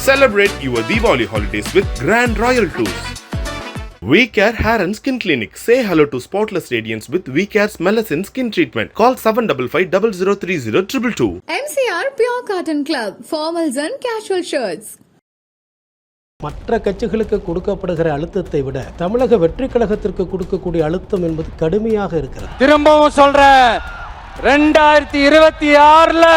Celebrate your Diwali holidays with Grand Royal Tours. We Care Hair and Skin Clinic. Say hello to spotless radiance with We Care's Melasine Skin Treatment. Call 755-0030-222. MCR Pure Cotton Club. Formals and casual shirts. மற்ற கட்சிகளுக்கு கொடுக்கப்படுகிற அழுத்தத்தை விட தமிழக வெற்றி கழகத்திற்கு கொடுக்கக்கூடிய அழுத்தம் என்பது கடுமையாக இருக்கிறது. திரும்பவும் சொல்றேன், 2026ல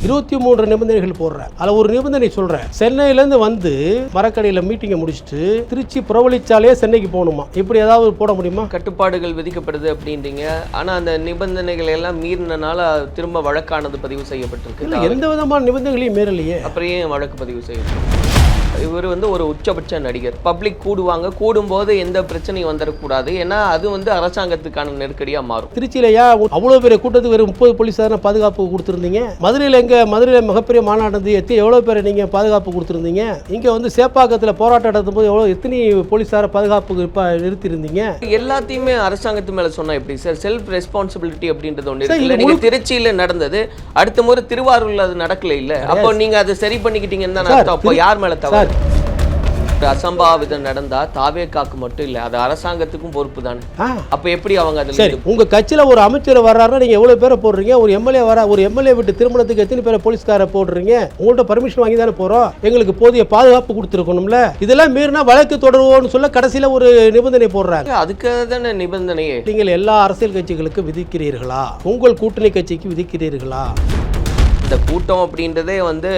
23 நிபந்தனைகள் போடுறேன். அதில் ஒரு நிபந்தனை சொல்றேன், சென்னையிலேருந்து வந்து மரக்கடையில் மீட்டிங்கை முடிச்சுட்டு திருச்சி புறவழிச்சாலையே சென்னைக்கு போகணுமா? இப்படி ஏதாவது போட முடியுமா? கட்டுப்பாடுகள் விதிக்கப்படுது அப்படின்றீங்க. ஆனால் அந்த நிபந்தனைகள் எல்லாம் மீறினால திரும்ப வழக்கானது பதிவு செய்யப்பட்டிருக்கு. இல்லை, எந்த விதமான நிபந்தனைகளையும் மீறலையே. அப்புறம் ஏன் வழக்கு பதிவு செய்யப்பட்டிருக்கு? இவர் வந்து ஒரு உச்சபட்ச நடிகர். பப்ளிக் கூடும்போது எந்த பிரச்சனையும் வந்துடக்கூடாது. ஏன்னா அது வந்து அரசாங்கத்துக்கான நெருக்கடியாக மாறும். திருச்சியில அவ்வளோ பெரிய கூட்டத்துக்கு வெறும் 30 போலீஸார பாதுகாப்பு கொடுத்துருந்தீங்க. மதுரையில் மிகப்பெரிய மாநாடு நடந்து எவ்வளோ பேரை நீங்கள் பாதுகாப்பு கொடுத்துருந்தீங்க. இங்கே வந்து சேப்பாக்கத்தில் போராட்டம் நடத்தும் போது எத்தனை போலீஸார பாதுகாப்பு நிறுத்திருந்தீங்க. எல்லாத்தையுமே அரசாங்கத்து மேலே சொன்னால் எப்படி சார்? செல்ஃப் ரெஸ்பான்சிபிலிட்டி அப்படின்றது ஒன்று இல்லை. நீங்கள் திருச்சியில் நடந்தது, அடுத்த முறை திருவாரூரில் அது நடக்கல இல்லை. அப்போ நீங்கள் அதை சரி பண்ணிக்கிட்டீங்கன்னு தான் அர்த்தம். அப்போ யார் மேலே தவறு? அசம்பாவிதம் நடந்தா தாவேக்காக்கு மட்டும் இல்ல, அது அரசாங்கத்துக்கும் பொறுப்பு தானே. அப்ப எப்படி அவங்க அதுல சரி, உங்க கட்சியில ஒரு அமைச்சர் வர்றாருன்னா நீங்க எவ்வளவு பேரை போடுறீங்க? ஒரு எம்எல்ஏ விட்டு திருமணத்துக்கு எத்தனை பேரை போலீஸ்கார போடுறீங்க? உங்கள்ட்ட பர்மிஷன் வாங்கி தானே போறோம். எங்களுக்கு போதிய பாதுகாப்பு கொடுத்துருக்கணும்ல. இதெல்லாம் மீறினா வழக்கு தொடருவோம்னு சொல்ல கடைசியில ஒரு நிபந்தனை போடுறாங்க. அதுக்கு தானே நிபந்தனையே. நீங்கள் எல்லா அரசியல் கட்சிகளுக்கு விதிக்கிறீர்களா? உங்கள் கூட்டணி கட்சிக்கு விதிக்கிறீர்களா? இந்த கூட்டம் அப்படின்றதே வந்து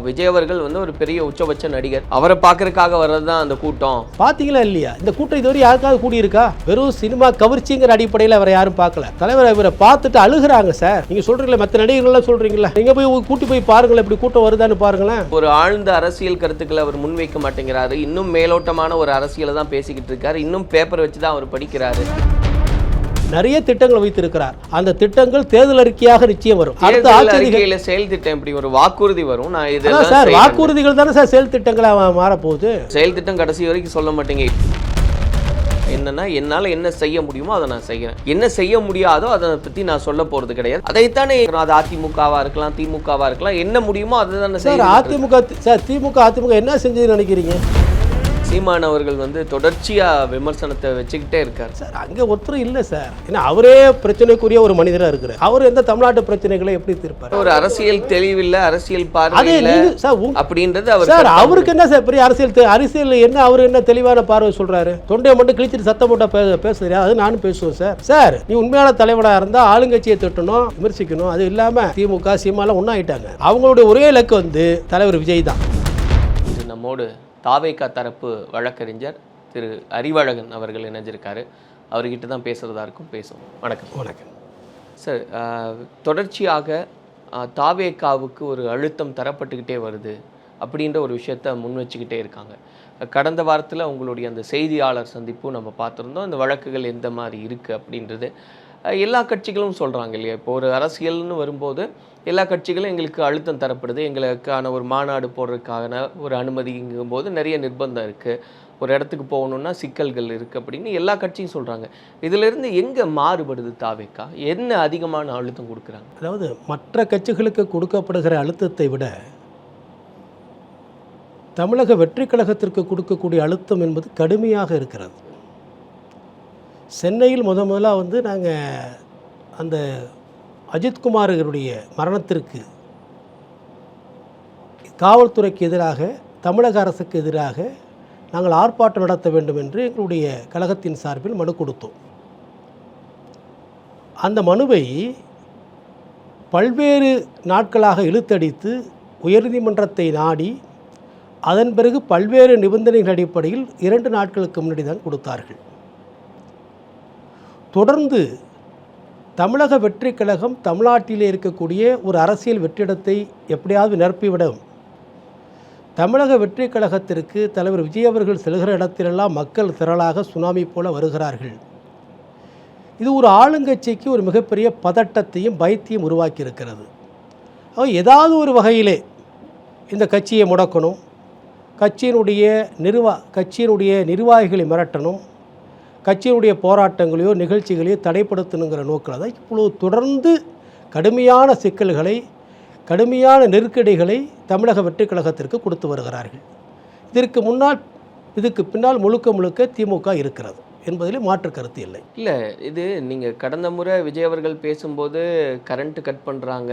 விஜய் அவர்கள் வந்து ஒரு பெரிய உச்சபட்ச நடிகர். அவரை பார்க்கறதுக்காக வர்றதுதான் அந்த கூட்டம். பாத்தீங்களா இல்லையா? இந்த கூட்டம் இதுவரை யாருக்காவது கூடியிருக்கா? வெறும் சினிமா கவர்ச்சிங்கிற அடிப்படையில் அவரை யாரும் பார்க்கல. தலைவர் இவரை பார்த்துட்டு அழுகுறாங்க சார். நீங்க சொல்றீங்களா, மற்ற நடிகர்கள்லாம் சொல்றீங்களா? நீங்க போய் கூட்டி போய் பாருங்களேன், இப்படி கூட்டம் வருதான்னு பாருங்களேன். ஒரு ஆழ்ந்த அரசியல் கருத்துக்களை அவர் முன்வைக்க மாட்டேங்கிறாரு. இன்னும் மேலோட்டமான ஒரு அரசியலை தான் பேசிக்கிட்டு இருக்காரு. இன்னும் பேப்பர் வச்சு தான் அவர் படிக்கிறாரு. நிறைய திட்டங்கள் வைத்திருக்கிறார். அந்த திட்டங்கள் தேர்தல் அறிக்கையாக நிச்சயம் வரும். அடுத்த அறிக்கையில செயல் திட்டம் இப்படி ஒரு வாக்குறுதி வரும். நான் இதெல்லாம் சார் வாக்குறுதிகள் தானே சார் செயல் திட்டங்களா மாறப்போகுது. செயல் திட்டம் கடைசி வரைக்கும் சொல்ல மாட்டேங்க. என்னன்னா, என்னால் என்ன செய்ய முடியுமோ அதை நான் செய்யறேன். என்ன செய்ய முடியாதோ அதை பத்தி நான் சொல்ல போறது கிடையாது. அதைத்தானே அது அதிமுகவா இருக்கலாம், திமுகவா இருக்கலாம், என்ன முடியுமோ அதை தானே சார். அதிமுக சார், அதிமுக என்ன செஞ்சதுன்னு நினைக்கிறீங்க? சீமான் அவர்கள் வந்து தொடர்ச்சியா விமர்சனத்தை வச்சுக்கிட்டே இருக்காரு சார். அங்கே ஒருத்தரும் இல்லை சார். ஏன்னா அவரே பிரச்சனைக்குரிய ஒரு மனிதராக இருக்கிறார். அவர் எந்த தமிழ்நாட்டு பிரச்சனைகளை எப்படி தீர்ப்பார்? ஒரு அரசியல் தெளிவில்லை, அரசியல் பார்வை அப்படின்றது அவர் சார். அவருக்கு என்ன சார் பெரிய அரசியல் என்ன? அவர் என்ன தெளிவான பார்வை சொல்றாரு? தொண்டையை மட்டும் கிழிச்சிட்டு சத்தம் போட்டா பேசுறியா? அது நானும் பேசுவேன் சார். சார், நீ உண்மையான தலைவராக இருந்தால் ஆளுங்கட்சியை திட்டணும், விமர்சிக்கணும். அது இல்லாம திமுக சீமாலாம் ஒன்னாயிட்டாங்க. அவங்களுடைய ஒரே இலக்கு வந்து தலைவர் விஜய் தான். நம்மோடு தாவேகா தரப்பு வழக்கறிஞர் திரு அறிவழகன் அவர்கள் இணைஞ்சிருக்காரு. அவர்கிட்ட தான் பேசுகிறதா இருக்கும். பேசுவோம். வணக்கம். வணக்கம் சார். தொடர்ச்சியாக தாவேகாவுக்கு ஒரு அழுத்தம் தரப்பட்டுக்கிட்டே வருது அப்படின்ற ஒரு விஷயத்த முன் வச்சுக்கிட்டே இருக்காங்க. கடந்த வாரத்தில் உங்களுடைய அந்த செய்தியாளர் சந்திப்பும் நம்ம பார்த்துருந்தோம். அந்த வழக்குகள் எந்த மாதிரி இருக்குது அப்படின்றது எல்லா கட்சிகளும் சொல்கிறாங்க இல்லையா? இப்போ ஒரு அரசியல்னு வரும்போது எல்லா கட்சிகளும் எங்களுக்கு அழுத்தம் தரப்படுது, எங்களுக்கான ஒரு மாநாடு போடுறதுக்கான ஒரு அனுமதிங்கும் போது நிறைய நிர்பந்தம் இருக்குது, ஒரு இடத்துக்கு போகணுன்னா சிக்கல்கள் இருக்குது அப்படின்னு எல்லா கட்சியும் சொல்கிறாங்க. இதிலிருந்து எங்கே மாறுபடுது தாவேகா? என்ன அதிகமான அழுத்தம் கொடுக்குறாங்க? அதாவது மற்ற கட்சிகளுக்கு கொடுக்கப்படுகிற அழுத்தத்தை விட தமிழக வெற்றி கழகத்திற்கு கொடுக்கக்கூடிய அழுத்தம் என்பது கடுமையாக இருக்கிறது. சென்னையில் முதலாக வந்து நாங்கள் அந்த அஜித்குமார்களுடைய மரணத்திற்கு காவல்துறைக்கு எதிராக, தமிழக அரசுக்கு எதிராக நாங்கள் ஆர்ப்பாட்டம் நடத்த வேண்டும் என்று எங்களுடைய கழகத்தின் சார்பில் மனு கொடுத்தோம். அந்த மனுவை பல்வேறு நாட்களாக இழுத்தடித்து உயர்நீதிமன்றத்தை நாடி அதன் பிறகு பல்வேறு நிபந்தனைகள் அடிப்படையில் 2 நாட்களுக்கு முன்னாடி தான் கொடுத்தார்கள். தொடர்ந்து தமிழக வெற்றி கழகம் தமிழ்நாட்டிலே இருக்கக்கூடிய ஒரு அரசியல் வெற்றிடத்தை எப்படியாவது நிரப்பிவிடும். தமிழக வெற்றி கழகத்திற்கு தலைவர் விஜய் அவர்கள் செல்கிற இடத்திலெல்லாம் மக்கள் திரளாக சுனாமி போல வருகிறார்கள். இது ஒரு ஆளுங்கட்சிக்கு ஒரு மிகப்பெரிய பதட்டத்தையும் பயத்தையும் உருவாக்கி இருக்கிறது. ஏதாவது ஒரு வகையிலே இந்த கட்சியை முடக்கணும், கட்சியினுடைய நிர்வாகிகளை மிரட்டணும், கட்சியினுடைய போராட்டங்களையோ நிகழ்ச்சிகளையோ தடைப்படுத்தணுங்கிற நோக்கில் தான் இப்பொழுது தொடர்ந்து கடுமையான சிக்கல்களை கடுமையான நெருக்கடிகளை தமிழக வெற்றிக் கழகத்திற்கு கொடுத்து வருகிறார்கள். இதுக்கு பின்னால் முழுக்க முழுக்க திமுக இருக்கிறது என்பதில் மாற்று கருத்து இல்லை. இல்லை, இது நீங்கள் கடந்த முறை விஜய் அவர்கள் பேசும்போது கரண்ட்டு கட் பண்ணுறாங்க,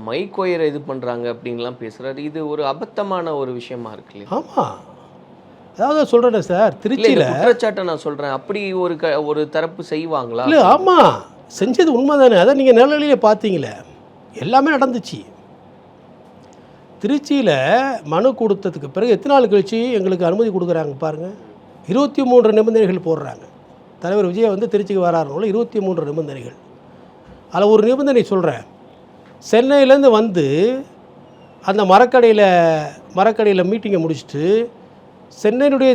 மைக் ஒயரை இது பண்ணுறாங்க அப்படின்லாம் பேசுகிறாரு. இது ஒரு அபத்தமான ஒரு விஷயமா இருக்கு இல்லையா? ஆமாம், அதாவது சொல்கிறேன் சார், திருச்சியில் குற்றச்சாட்டை நான் சொல்கிறேன், அப்படி ஒரு தரப்பு செய்வாங்களா? இல்லை, ஆமாம், செஞ்சது உண்மை தானே. அதை நீங்கள் நேரலையில் பார்த்தீங்களே, எல்லாமே நடந்துச்சு. திருச்சியில் மனு கொடுத்ததுக்கு பிறகு எத்தனை நாள் கழிச்சு எங்களுக்கு அனுமதி கொடுக்குறாங்க பாருங்கள். 23 நிபந்தனைகள் போடுறாங்க. தலைவர் விஜய் வந்து திருச்சிக்கு வராருனால 23 நிபந்தனைகள். அதில் ஒரு நிபந்தனை சொல்கிறேன். சென்னையிலேருந்து வந்து அந்த மரக்கடையில் மீட்டிங்கை முடிச்சுட்டு சென்னையினுடைய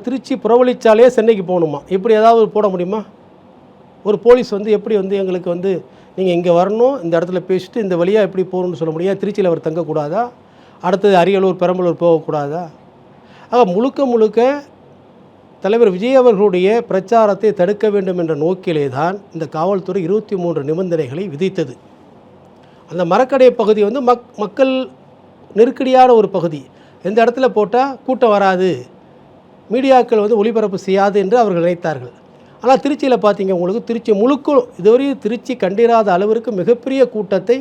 திருச்சி புறவழிச்சாலையே சென்னைக்கு போகணுமா? இப்படி ஏதாவது போட முடியுமா? ஒரு போலீஸ் வந்து எப்படி வந்து எங்களுக்கு வந்து நீங்கள் இங்கே வரணும், இந்த இடத்துல பேசிட்டு இந்த வழியாக எப்படி போகணும்னு சொல்ல முடியும்? திருச்சியில் அவர் தங்கக்கூடாதா? அடுத்தது அரியலூர் பெரம்பலூர் போகக்கூடாதா? ஆக முழுக்க தலைவர் விஜய் அவர்களுடைய பிரச்சாரத்தை தடுக்க வேண்டும் என்ற நோக்கிலே தான் இந்த காவல்துறை 23 நிபந்தனைகளை விதித்தது. அந்த மரக்கடை பகுதி வந்து மக்கள் நெருக்கடியான ஒரு பகுதி. எந்த இடத்துல போட்டால் கூட்டம் வராது, மீடியாக்கள் வந்து ஒளிபரப்பு செய்யாது என்று அவர்கள் நினைத்தார்கள். ஆனால் திருச்சியில் பார்த்தீங்க, உங்களுக்கு திருச்சி முழுக்க இதுவரையும் திருச்சி கண்டிராத அளவிற்கு மிகப்பெரிய கூட்டத்தை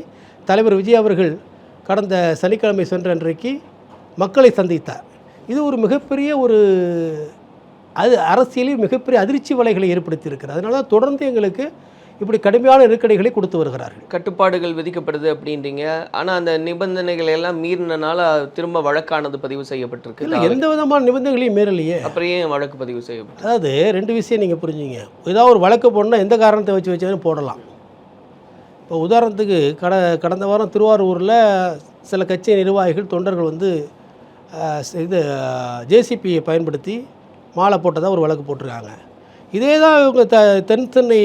தலைவர் விஜய் அவர்கள் கடந்த சனிக்கிழமை சென்ற அன்றைக்கு மக்களை சந்தித்தார். இது ஒரு மிகப்பெரிய அரசியலில் மிகப்பெரிய அதிர்ச்சி வலைகளை ஏற்படுத்தியிருக்கிறது. அதனால தான் தொடர்ந்து எங்களுக்கு இப்படி கடுமையான நெருக்கடிகளை கொடுத்து வருகிறார்கள். கட்டுப்பாடுகள் விதிக்கப்படுது அப்படின்றீங்க, ஆனால் அந்த நிபந்தனைகள் எல்லாம் மீறினால திரும்ப வழக்கானது பதிவு செய்யப்பட்டிருக்கு. இல்லை, எந்த விதமான நிபந்தனைகளையும் மீறலையே. அப்புறம் ஏன் வழக்கு பதிவு செய்யப்பட்டு? அதாவது 2 விஷயம் நீங்கள் புரிஞ்சுங்க. ஏதாவது ஒரு வழக்கு போடணும்னா எந்த காரணத்தை வச்சாலும் போடலாம். இப்போ உதாரணத்துக்கு கடந்த வாரம் திருவாரூரில் சில கட்சி நிர்வாகிகள் தொண்டர்கள் வந்து ஜேசிபியை பயன்படுத்தி மாலை போட்டதாக ஒரு வழக்கு போட்டிருக்காங்க. இதே தான் இவங்க தென் சென்னை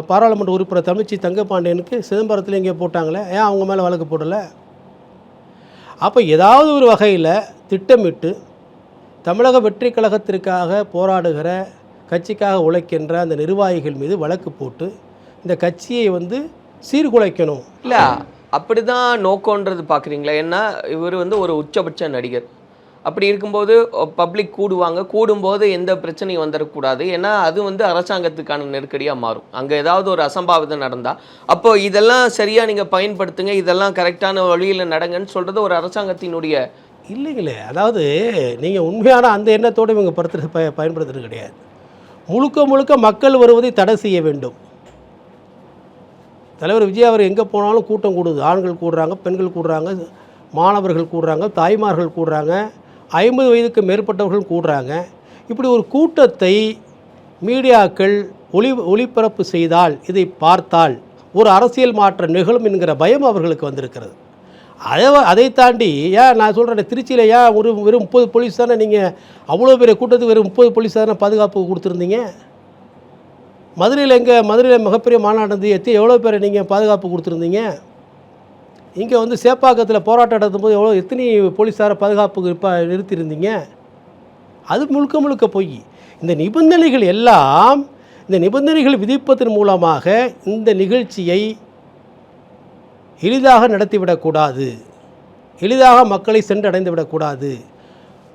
பாராளுமன்ற உறுப்பினர் தமிழ்ச்சி தங்கப்பாண்டியனுக்கு சிதம்பரத்தில் இங்கே போட்டாங்களே, ஏன் அவங்க மேலே வழக்கு போடலை? அப்போ ஏதாவது ஒரு வகையில் திட்டமிட்டு தமிழக வெற்றி கழகத்திற்காக போராடுகிற, கட்சிக்காக உழைக்கின்ற அந்த நிர்வாகிகள் மீது வழக்கு போட்டு இந்த கட்சியை வந்து சீர்குலைக்கணும். இல்லை, அப்படி தான் நோக்கன்றது பார்க்குறீங்களா? ஏன்னா இவர் வந்து ஒரு உச்சபட்ச நடிகர். அப்படி இருக்கும்போது பப்ளிக் கூடும்போது எந்த பிரச்சனையும் வந்துடக்கூடாது. ஏன்னா அது வந்து அரசாங்கத்துக்கான நெருக்கடியாக மாறும். அங்கே ஏதாவது ஒரு அசம்பாவிதம் நடந்தால் அப்போது இதெல்லாம் சரியாக நீங்கள் பயன்படுத்துங்க, இதெல்லாம் கரெக்டான வழியில் நடங்கன்னு சொல்கிறது ஒரு அரசாங்கத்தினுடைய இல்லைங்களே. அதாவது நீங்கள் உண்மையான அந்த எண்ணத்தோடு இவங்க பயன்படுத்துறது கிடையாது. முழுக்க மக்கள் வருவதை தடை செய்ய வேண்டும். தலைவர் விஜய் அவர் எங்கே போனாலும் கூட்டம் கூடுது. ஆண்கள் கூடுறாங்க, பெண்கள் கூடுறாங்க, மாணவர்கள் கூடுறாங்க, தாய்மார்கள் கூடுறாங்க, 50 வயதுக்கு மேற்பட்டவர்கள் கூடுறாங்க. இப்படி ஒரு கூட்டத்தை மீடியாக்கள் ஒளிபரப்பு செய்தால், இதை பார்த்தால் ஒரு அரசியல் மாற்றம் நிகழும் என்கிற பயம் அவர்களுக்கு வந்திருக்கிறது. அதை தாண்டி ஏன் நான் சொல்கிறேன், திருச்சியில் ஏன் வெறும் 30 போலீஸ் தானே, நீங்கள் அவ்வளோ பெரிய கூட்டத்துக்கு வெறும் 30 போலீஸ் தானே பாதுகாப்பு கொடுத்துருந்தீங்க? மதுரையில் மிகப்பெரிய மாநாடு நடந்து எவ்வளோ பேரை நீங்கள் பாதுகாப்பு கொடுத்துருந்தீங்க? இங்கே வந்து சேப்பாக்கத்தில் போராட்டம் நடத்தும்போது எத்தனை போலீஸாரை பாதுகாப்பு நிறுத்தியிருந்தீங்க? அது முழுக்க போய் இந்த நிபந்தனைகள் எல்லாம், இந்த நிபந்தனைகள் விதிப்பதன் மூலமாக இந்த நிகழ்ச்சியை எளிதாக நடத்திவிடக்கூடாது, எளிதாக மக்களை சென்றடைந்து விடக்கூடாது,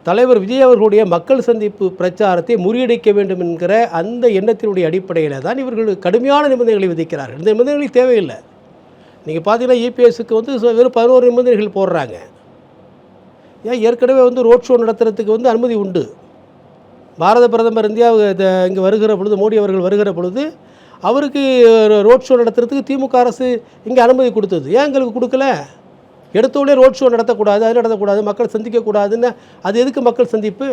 தலைவர் விஜய் அவர்களுடைய மக்கள் சந்திப்பு பிரச்சாரத்தை முறியடிக்க வேண்டும் என்கிற அந்த எண்ணத்தினுடைய அடிப்படையில் தான் இவர்கள் கடுமையான நிபந்தனைகளை விதிக்கிறார்கள். இந்த நிபந்தனைகள் தேவையில்லை. நீங்கள் பார்த்தீங்கன்னா இபிஎஸ்க்கு வந்து வெறும் 11 நிபந்தனைகள் போடுறாங்க. ஏன் ஏற்கனவே வந்து ரோட் ஷோ நடத்துறதுக்கு வந்து அனுமதி உண்டு. பாரத பிரதமர் இங்கே வருகிற பொழுது, மோடி அவர்கள் வருகிற பொழுது அவருக்கு ரோட் ஷோ நடத்துறதுக்கு திமுக அரசு இங்கே அனுமதி கொடுத்தது. ஏன் எங்களுக்கு கொடுக்கல? எடுத்தோடனே ரோட் ஷோ நடத்தக்கூடாது, அது நடத்தக்கூடாது, மக்கள் சந்திக்கக்கூடாதுன்னு. அது எதுக்கு மக்கள் சந்திப்பு?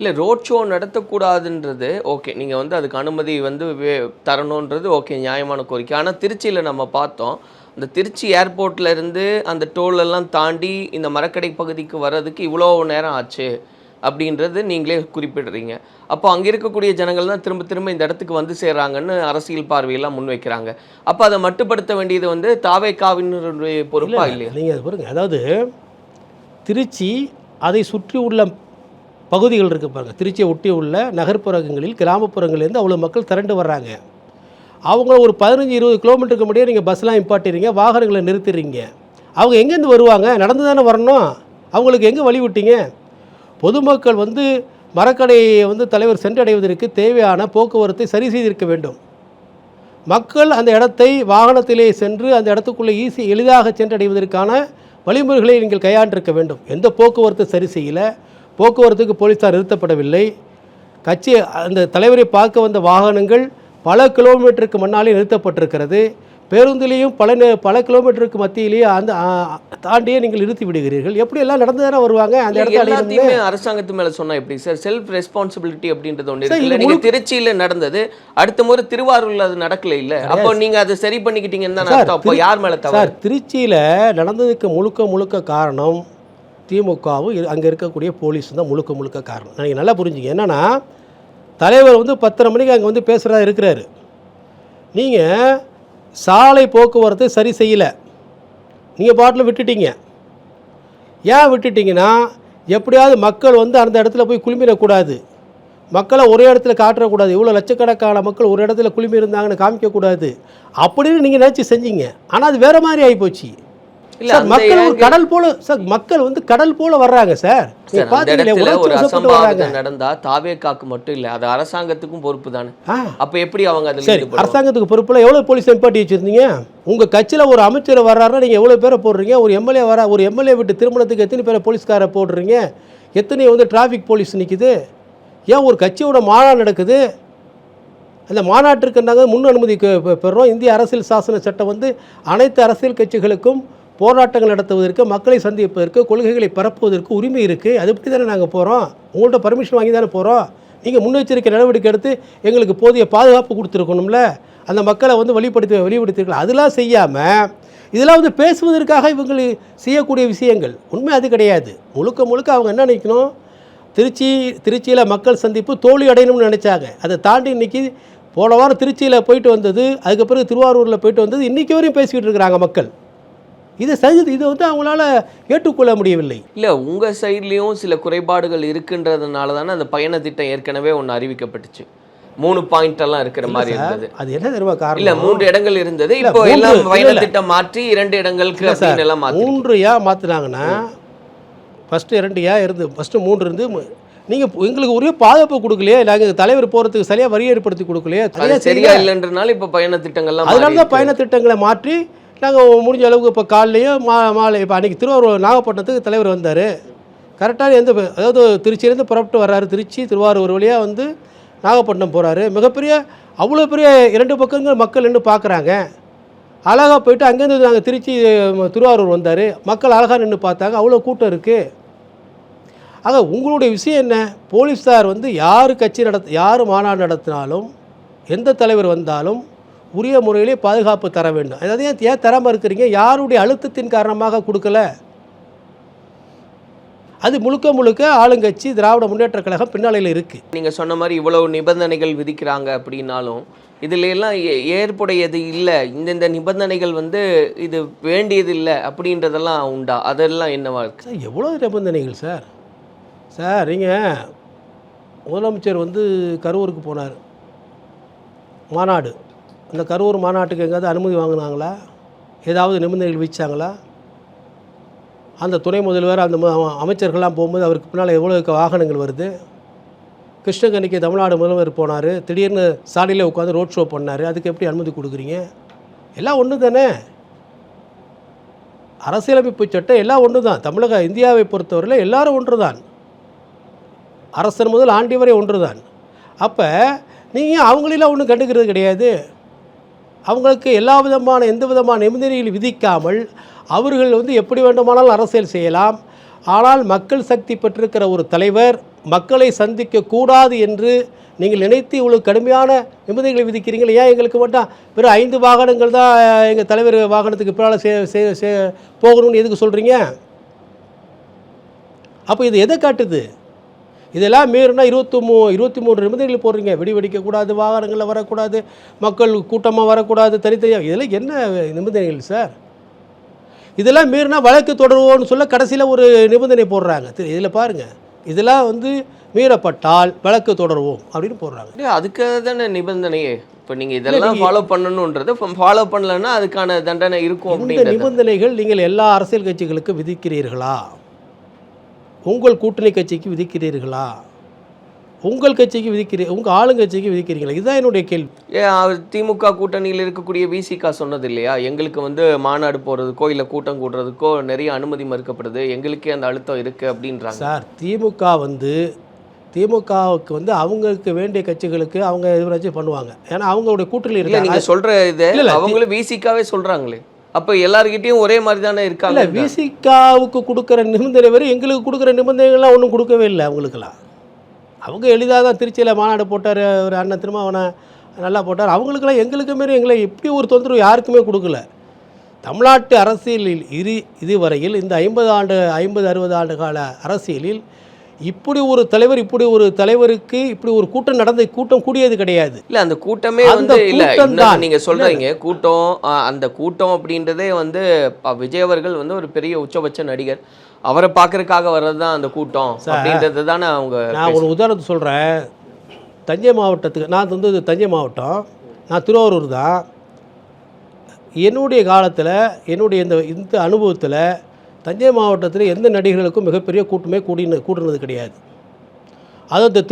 இல்லை, ரோட் ஷோ நடத்தக்கூடாதுன்றது ஓகே, நீங்கள் வந்து அதுக்கு அனுமதி வந்து தரணுன்றது ஓகே, நியாயமான கோரிக்கை. ஆனால் திருச்சியில் நம்ம பார்த்தோம், அந்த திருச்சி ஏர்போர்ட்டில் இருந்து அந்த டோலெல்லாம் தாண்டி இந்த மரக்கடை பகுதிக்கு வர்றதுக்கு இவ்வளோ நேரம் ஆச்சு அப்படின்றது நீங்களே குறிப்பிடுறீங்க. அப்போ அங்கே இருக்கக்கூடிய ஜனங்கள் தான் திரும்ப இந்த இடத்துக்கு வந்து சேர்றாங்கன்னு அரசியல் பார்வையெல்லாம் முன்வைக்கிறாங்க. அப்போ அதை மட்டுப்படுத்த வேண்டியது வந்து தாவேகாவினுடைய பொறுப்பா இல்லையா? நீங்கள் பாருங்கள், அதாவது திருச்சி அதை சுற்றி உள்ள பகுதிகள் இருக்குது பாருங்கள். திருச்சியை ஒட்டி உள்ள நகர்ப்புறங்களில், கிராமப்புறங்களிலேருந்து அவ்வளோ மக்கள் திரண்டு வர்றாங்க. அவங்கள ஒரு 15-20 கிலோமீட்டருக்கு முன்னாடியே நீங்கள் பஸ்லாம் நிப்பாட்டிறீங்க, வாகனங்களை நிறுத்திடுறீங்க. அவங்க எங்கேருந்து வருவாங்க? நடந்து தானே வரணும். அவங்களுக்கு எங்கே வழி விட்டீங்க? பொதுமக்கள் வந்து மரக்கடையை வந்து தலைவர் சென்றடைவதற்கு தேவையான போக்குவரத்தை சரி செய்திருக்க வேண்டும். மக்கள் அந்த இடத்தை வாகனத்திலே சென்று அந்த இடத்துக்குள்ளே எளிதாக சென்றடைவதற்கான வழிமுறைகளை நீங்கள் கையாண்டிருக்க வேண்டும். எந்த போக்குவரத்து சரி செய்யலை, போக்குவரத்துக்கு போலீஸார் நிறுத்தப்படவில்லை. கட்சி அந்த தலைவரை பார்க்க வந்த வாகனங்கள் பல கிலோமீட்டருக்கு முன்னாலே நிறுத்தப்பட்டிருக்கிறது. பேருந்திலேயும் பல கிலோமீட்டருக்கு மத்தியிலேயே அந்த தாண்டியே நீங்கள் நிறுத்தி விடுகிறீர்கள். எப்படி எல்லாம் நடந்து தானே வருவாங்க? அந்த எல்லாத்தையுமே அரசாங்கத்து மேல சொன்னா எப்படி சார்? செல்ஃப் ரெஸ்பான்சிபிலிட்டி அப்படின்றது ஒன்று இருக்குல்ல. நீங்க திருச்சியில நடந்தது, அடுத்த முறை திருவாரூர்ல அது நடக்கல இல்ல, அப்போ நீங்க அதை சரி பண்ணிக்கிட்டீங்கன்னு தான் அர்த்தம். அப்போ யார் மேல தவறு? சார், திருச்சியில நடந்ததுக்கு முழுக்க காரணம் திமுகவும் அங்கே இருக்கக்கூடிய போலீஸ் தான் முழுக்க காரணம். நீங்கள் நல்லா புரிஞ்சுங்க. என்னன்னா, தலைவர் வந்து 10:30 மணிக்கு அங்கே வந்து பேசுகிறதா இருக்கிறாரு. நீங்கள் சாலை போக்குவரத்து சரி செய்யலை, நீங்கள் பாட்டில் விட்டுட்டீங்க. ஏன் விட்டுட்டிங்கன்னா, எப்படியாவது மக்கள் வந்து அந்த இடத்துல போய் குழுமிடக்கூடாது, மக்களை ஒரே இடத்துல காட்டுறக்கூடாது, இவ்வளோ லட்சக்கணக்கான மக்கள் ஒரு இடத்துல குழுமி இருந்தாங்கன்னு காமிக்கக்கூடாது அப்படின்னு நீங்கள் நினச்சி செஞ்சீங்க. ஆனால் அது வேறு மாதிரி ஆகிப்போச்சு. மக்கள் கடல் போல சார், மக்கள் வந்து கடல் போல வர்றாங்க சார். ஒரு அசம்பாவிதம் நடந்தா தாவேகாக்கு மட்டும் இல்ல, அது அரசாங்கத்துக்கும் பொறுப்பு தானே. அப்ப எப்படி அவங்க அதுல சரி, அரசாங்கத்துக்கு பொறுப்புல எவ்வளவு போலீஸ் நிப்பாட்டி வச்சிருந்தீங்க? உங்க கட்சியில ஒரு அமைச்சர் வர்றாருன்னா நீங்க எவ்வளவு பேரை போடுறீங்க? ஒரு எம்எல்ஏ விட்டு திருமணத்துக்கு எத்தனை பேரை போலீஸ்காரை போடுறீங்க? எத்தனை வந்து டிராஃபிக் போலீஸ் நிற்குது? ஏன் ஒரு கட்சியோட மாநாடு நடக்குது, அந்த மாநாட்டிற்கு நாங்கள் முன் அனுமதி பெறுறோம். இந்திய அரசியல் சாசன சட்டம் வந்து அனைத்து அரசியல் கட்சிகளுக்கும் போராட்டங்கள் நடத்துவதற்கு, மக்களை சந்திப்பதற்கு, கொள்கைகளை பரப்புவதற்கு உரிமை இருக்குது. அதை பற்றி தானே நாங்கள் போகிறோம். உங்கள்கிட்ட பர்மிஷன் வாங்கி தானே போகிறோம். நீங்கள் முன்னெச்சரிக்கை நடவடிக்கை எடுத்து எங்களுக்கு போதிய பாதுகாப்பு கொடுத்துருக்கணும்ல. அந்த மக்களை வந்து வெளிப்படுத்திருக்கலாம். அதெல்லாம் செய்யாமல் இதெல்லாம் வந்து பேசுவதற்காக இவங்க செய்யக்கூடிய விஷயங்கள் உண்மை அது கிடையாது. முழுக்க அவங்க என்ன நினைக்கணும், திருச்சியில் மக்கள் சந்திப்பு தோல்வி அடையணும்னு நினச்சாங்க. அதை தாண்டி இன்றைக்கி போன வாரம் திருச்சியில் போயிட்டு வந்தது, அதுக்கு பிறகு திருவாரூரில் போயிட்டு வந்தது, இன்றைக்கி வரையும் பேசிக்கிட்டு இருக்கிறாங்க மக்கள். இதை வந்து அவங்களால ஏற்றுக்கொள்ள முடியவில்லை. இல்லை, உங்கள் சைட்லேயும் சில குறைபாடுகள் இருக்குன்றதுனால தானே அந்த பயண திட்டம் ஏற்கனவே ஒன்று அறிவிக்கப்பட்டுச்சு. 3 பாயிண்ட் எல்லாம் இருக்கிற மாதிரி இருந்தது. அது என்ன தெரியுமா காரணம்? இல்லை, 3 இடங்கள் இருந்தது. இப்போ எல்லாம் பயண திட்டம் மாற்றி 2 இடங்களுக்கு அப்படின்னு எல்லாம் மாற்றி 3 ஏன் மாற்றினாங்கன்னா, ஃபஸ்ட்டு 2 ஏன் இருந்து ஃபஸ்ட்டு 3 இருந்து நீங்கள் எங்களுக்கு ஒரே பாதுகாப்பு கொடுக்கலையே, நாங்கள் தலைவர் போகிறதுக்கு சரியாக வரி ஏற்படுத்தி கொடுக்கலையே, சரியா இல்லைன்றனால இப்போ பயண திட்டங்கள்லாம் அதனால தான் பயண திட்டங்களை மாற்றி நாங்கள் முடிஞ்ச அளவுக்கு இப்போ காலையிலையும் மாலை இப்போ அன்றைக்கி திருவாரூர் நாகப்பட்டினத்துக்கு தலைவர் வந்தார். கரெக்டாக அதாவது திருச்சியிலேருந்து புறப்பட்டு வர்றாரு, திருச்சி திருவாரூர் வழியாக வந்து நாகப்பட்டினம் போகிறாரு. அவ்வளோ பெரிய 2 பக்கங்கள் மக்கள் நின்று பார்க்குறாங்க. அழகாக போயிட்டு அங்கேருந்து நாங்கள் திருச்சி திருவாரூர் வந்தார், மக்கள் அழகாக நின்று பார்த்தாங்க. அவ்வளோ கூட்டம் இருக்குது. ஆக உங்களுடைய விஷயம் என்ன? போலீஸார் வந்து யார் மாநாடு நடத்தினாலும், எந்த தலைவர் வந்தாலும் உரிய முறையிலே பாதுகாப்பு தர வேண்டும். அதாவது ஏன் தராமல் இருக்கிறீங்க? யாருடைய அழுத்தத்தின் காரணமாக கொடுக்கல. அது முழுக்க ஆளுங்கட்சி திராவிட முன்னேற்ற கழகம் பின்னாலையில் இருக்குது. நீங்கள் சொன்ன மாதிரி இவ்வளவு நிபந்தனைகள் விதிக்கிறாங்க அப்படின்னாலும் இதில் எல்லாம் ஏற்புடையது இல்லை, இந்த நிபந்தனைகள் வந்து இது வேண்டியது இல்லை அப்படின்றதெல்லாம் உண்டா? அதெல்லாம் என்னவா இருக்குது சார்? எவ்வளோ நிபந்தனைகள் சார். நீங்கள் முதலமைச்சர் வந்து கரூருக்கு போனார், மாநாடு. அந்த கரூர் மாநாட்டுக்கு எங்கேயாவது அனுமதி வாங்கினாங்களா? ஏதாவது நிபந்தனைகள் விதிச்சாங்களா? அந்த துணை முதல்வர் அந்த அமைச்சர்கள்லாம் போகும்போது அவருக்கு பின்னால் எவ்வளோ வாகனங்கள் வருது. கிருஷ்ணகிரிக்கு தமிழ்நாடு முதல்வர் போனார், திடீர்னு சாலையில் உட்காந்து ரோட் ஷோ பண்ணார். அதுக்கு எப்படி அனுமதி கொடுக்குறீங்க? எல்லாம் ஒன்று தானே. அரசியலமைப்பு சட்டம் எல்லாம் ஒன்று தான். இந்தியாவை பொறுத்தவரையில் எல்லாரும் ஒன்று தான். அரசர் முதல் ஆண்டி வரை ஒன்று தான். அப்போ நீங்கள் அவங்களெல்லாம் ஒன்றும் கண்டுக்கிறது கிடையாது. அவங்களுக்கு எந்த விதமான நிபந்தனைகள் விதிக்காமல் அவர்கள் வந்து எப்படி வேண்டுமானாலும் அரசியல் செய்யலாம். ஆனால் மக்கள் சக்தி பெற்றிருக்கிற ஒரு தலைவர் மக்களை சந்திக்கக்கூடாது என்று நீங்கள் நினைத்து இவ்வளோ கடுமையான நிபந்தனைகளை விதிக்கிறீங்களே. ஏன் எங்களுக்கு மட்டும் வெறும் 5 வாகனங்கள் தான் எங்கள் தலைவர் வாகனத்துக்கு பின்னால் போகணும்னு எதுக்கு சொல்கிறீங்க? அப்போ இது எதை காட்டுது? இதெல்லாம் மீறினா 23 நிபந்தனைகள் போடுறீங்க. வெடிக்கக்கூடாது, வாகனங்களில் வரக்கூடாது, மக்கள் கூட்டமாக வரக்கூடாது, தனித்தனியாக. இதெல்லாம் என்ன நிபந்தனைகள் சார்? இதெல்லாம் மீறினா வழக்கு தொடருவோன்னு சொல்ல கடைசியில் ஒரு நிபந்தனை போடுறாங்க. இதில் பாருங்கள், இதெல்லாம் வந்து மீறப்பட்டால் வழக்கு தொடருவோம் அப்படின்னு போடுறாங்க. இல்ல, அதுக்கு தானே நிபந்தனையே. இப்போ நீங்கள் இதெல்லாம் ஃபாலோ பண்ணணுன்றது ஃபாலோ பண்ணலன்னா அதுக்கான தண்டனை இருக்கும். இந்த அப்படின்ற நிபந்தனைகள் நீங்கள் எல்லா அரசியல் கட்சிகளுக்கும் விதிக்கிறீர்களா? உங்கள் கூட்டணி கட்சிக்கு விதிக்கிறீர்களா? உங்கள் கட்சிக்கு உங்கள் ஆளுங்கட்சிக்கு விதிக்கிறீங்களா? இதுதான் என்னுடைய கேள்வி. அவர் திமுக கூட்டணியில் இருக்கக்கூடிய விசிகா சொன்னது இல்லையா, எங்களுக்கு வந்து மாநாடு போகிறதுக்கோ இல்லை கூட்டம் கூடுறதுக்கோ நிறைய அனுமதி மறுக்கப்படுது, எங்களுக்கே அந்த அழுத்தம் இருக்குது அப்படின்றாங்க. சார், திமுகவுக்கு வந்து அவங்களுக்கு வேண்டிய கட்சிகளுக்கு அவங்க எதிராச்சும் பண்ணுவாங்க. ஏன்னா அவங்களுடைய கூட்டணியில் இல்லை, நீங்கள் சொல்கிற இது அவங்களும் விசிகாவே சொல்கிறாங்களே, அப்போ எல்லாருக்கிட்டையும் ஒரே மாதிரி தானே இருக்காங்க. இல்லை, விசிகாவுக்கு கொடுக்குற நிபந்தனை வரை எங்களுக்கு கொடுக்குற நிபந்தனைகள்லாம் ஒன்றும் கொடுக்கவே இல்லை. அவங்களுக்கெல்லாம் அவங்க எளிதாக தான் திருச்சியில் மாநாடு போட்டார், ஒரு அண்ணன் திருமாவனை நல்லா போட்டார். அவங்களுக்கெல்லாம் எங்களுக்கு மாரி எங்களை எப்படி ஒரு தொந்தரவு யாருக்குமே கொடுக்கல. தமிழ்நாட்டு அரசியலில் இதுவரையில் இந்த 50-60 ஆண்டு கால அரசியலில் இப்படி ஒரு தலைவருக்கு இப்படி ஒரு கூட்டம் கூடியது கிடையாது. இல்லை, அந்த கூட்டமே வந்து இல்லை. நீங்கள் சொல்கிறீங்க கூட்டம், அந்த கூட்டம் அப்படின்றதே வந்து விஜய் அவர்கள் வந்து ஒரு பெரிய உச்சபட்ச நடிகர், அவரை பார்க்கறதுக்காக வர்றது தான் அந்த கூட்டம் அப்படின்றது தானே அவங்க. நான் ஒரு உதாரணத்துக்கு சொல்கிறேன். தஞ்சை மாவட்டத்துக்கு நான் வந்து தஞ்சை மாவட்டம், நான் திருவாரூர் தான். என்னுடைய காலத்தில் என்னுடைய இந்த அனுபவத்தில் தஞ்சை மாவட்டத்தில் எந்த நடிகர்களுக்கும் மிகப்பெரிய கூட்டமே கூட்டினது கிடையாது. அதுவும் இந்த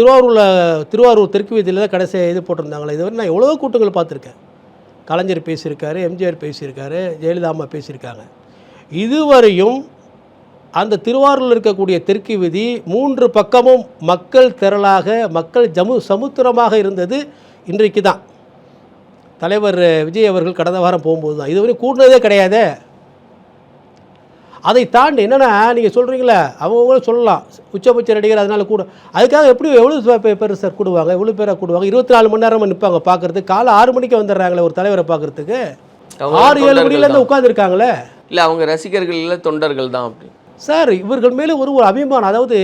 திருவாரூர் தெற்கு வீதியில் தான் கடைசி இது போட்டிருந்தாங்களே. இதுவரை நான் எவ்வளோ கூட்டங்கள் பார்த்துருக்கேன். கலைஞர் பேசியிருக்காரு, எம்ஜிஆர் பேசியிருக்காரு, ஜெயலலிதா அம்மா பேசியிருக்காங்க. இதுவரையும் அந்த திருவாரூரில் இருக்கக்கூடிய தெற்கு வீதி 3 பக்கமும் மக்கள் திரளாக, மக்கள் சமுத்திரமாக இருந்தது இன்றைக்கு தான். தலைவர் விஜய் அவர்கள் கடந்த வாரம் போகும்போது தான். இதுவரை கூட்டினதே கிடையாது. அதை தாண்டி என்னென்னா, நீங்கள் சொல்கிறீங்களே, அவங்களும் சொல்லலாம் உச்சபட்ச நடிகர் அதனால் கூட, அதுக்காக எவ்வளோ பேர் சார் கூடுவாங்க, எவ்வளோ பேராக கூடுவாங்க? 24 மணி நேரம் நிற்பாங்க பார்க்குறதுக்கு. காலை 6 மணிக்கு வந்துடுறாங்களே ஒரு தலைவரை பார்க்குறதுக்கு, 6-7 மணிலேருந்து உட்காந்துருக்காங்களே. இல்லை, அவங்க ரசிகர்கள் இல்லை, தொண்டர்கள் தான். அப்படி சார், இவர்கள் மேலே ஒரு அபிமானம். அதாவது